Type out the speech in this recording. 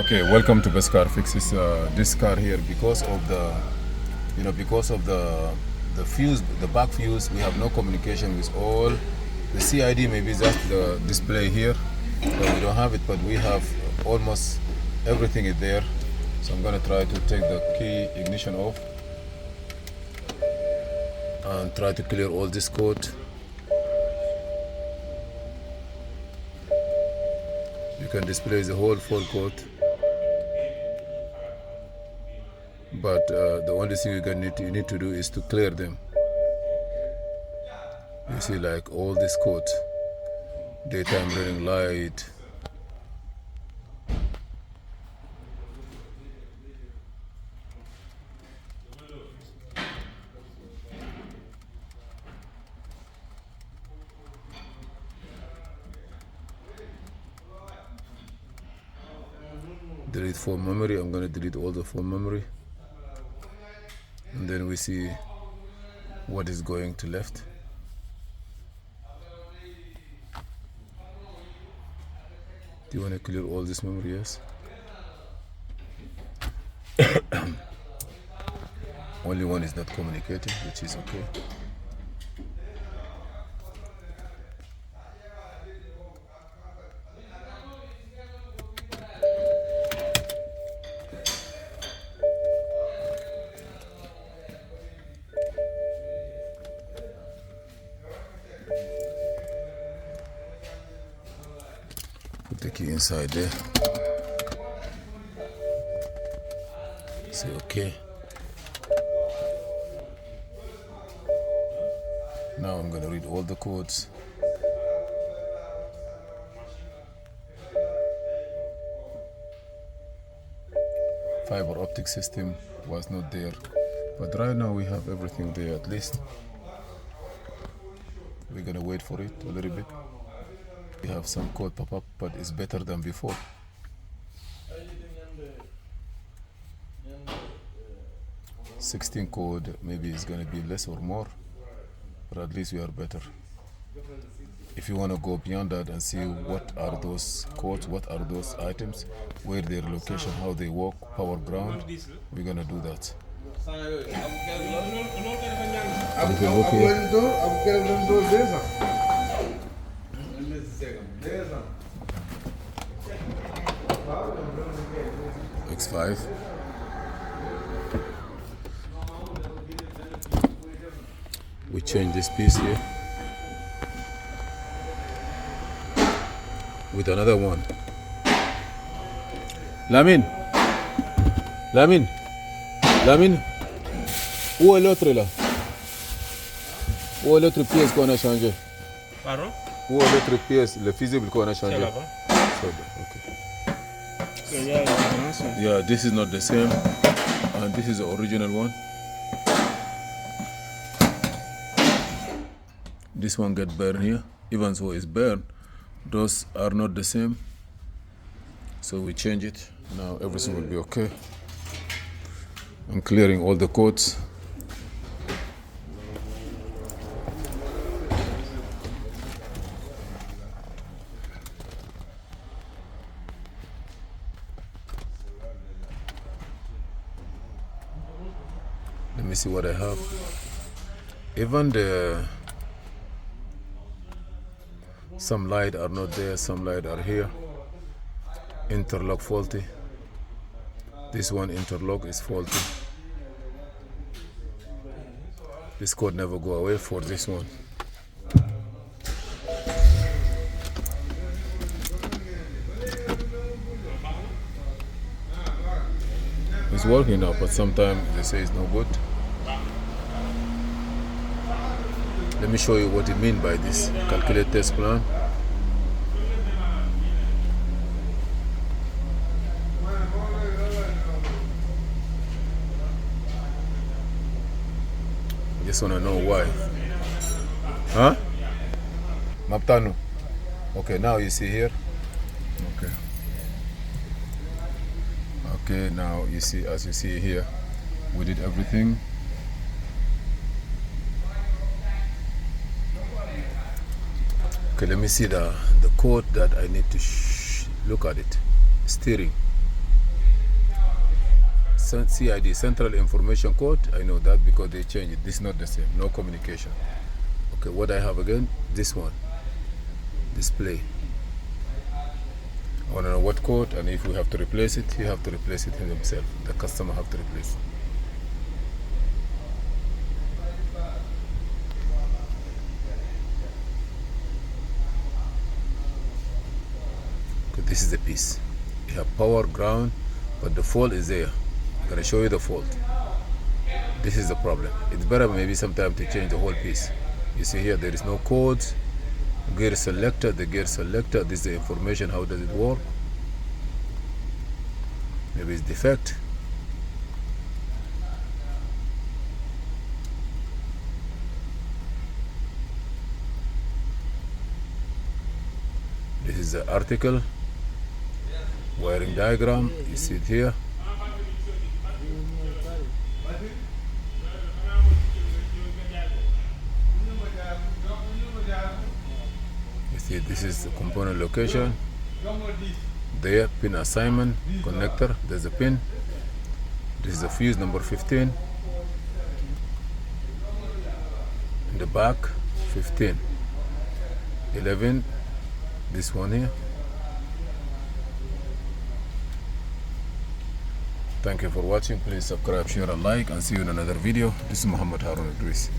Okay, welcome to Best Car Fixes. This car here, because of the fuse, the back fuse, we have no communication with all. The CID maybe just the display here, but we don't have it. But we have almost everything is there. So I'm gonna try to take the key ignition off and try to clear all this code. You can display the whole full code. But the only thing you need to do is to clear them. You see, like all this code, daytime running light, delete phone memory. I'm gonna delete all the phone memory, and then we see what is going to left. Do you want to clear all this memory? Yes. Only one is not communicating, which is okay. Put the key inside there. Say okay. Now I'm gonna read all the codes. Fiber optic system was not there, but right now we have everything there. At least we're gonna wait for it a little bit. We have some code pop up, but it's better than before. "16 code, maybe it's gonna be less or more, but at least we are better. If you want to go beyond that and see what are those codes, what are those items, where their location, how they work, power ground, we're gonna do that. X5. We change this piece here with another one. Lamine, où est l'autre là? Où est l'autre pièce qu'on a changé? Pardon? Où est l'autre pièce, le fusible qu'on a changé? C'est là-bas. Okay. Yeah, this is not the same, and this is the original one. This one get burned here, even though it's burned, those are not the same. So we change it. Now everything will be okay. I'm clearing all the codes. Let me see what I have. Even some light are not there, some light are here. Interlock faulty. This one interlock is faulty. This code never go away for this one. It's working now, but sometimes they say it's no good. Let me show you what it means by this. Calculate test plan. Just wanna know why. Huh? Maptanu. Okay, now you see here. Okay. Okay, now you see, as you see here, we did everything. Okay, let me see the code that I need to look at it. Steering. CID, Central Information Code. I know that because they changed it. This is not the same. No communication. Okay, what I have again? This one. Display. I want to know what code, and if we have to replace it, you have to replace it himself. The customer have to replace it. Okay, this is the piece. You have power, ground, but the fault is there. I'm gonna show you the fault. This is the problem. It's better maybe sometime to change the whole piece. You see here there is no codes. Gear selector, the gear selector, this is the information, how does it work. Maybe it's defect. This is the article, wiring diagram, you see it here. You see this is the component location. There, pin assignment, connector, there's a pin. This is the fuse number 15. In the back, 15. 11, this one here. Thank you for watching. Please subscribe, share, and like, and see you in another video. This is Muhammad Harun Idris.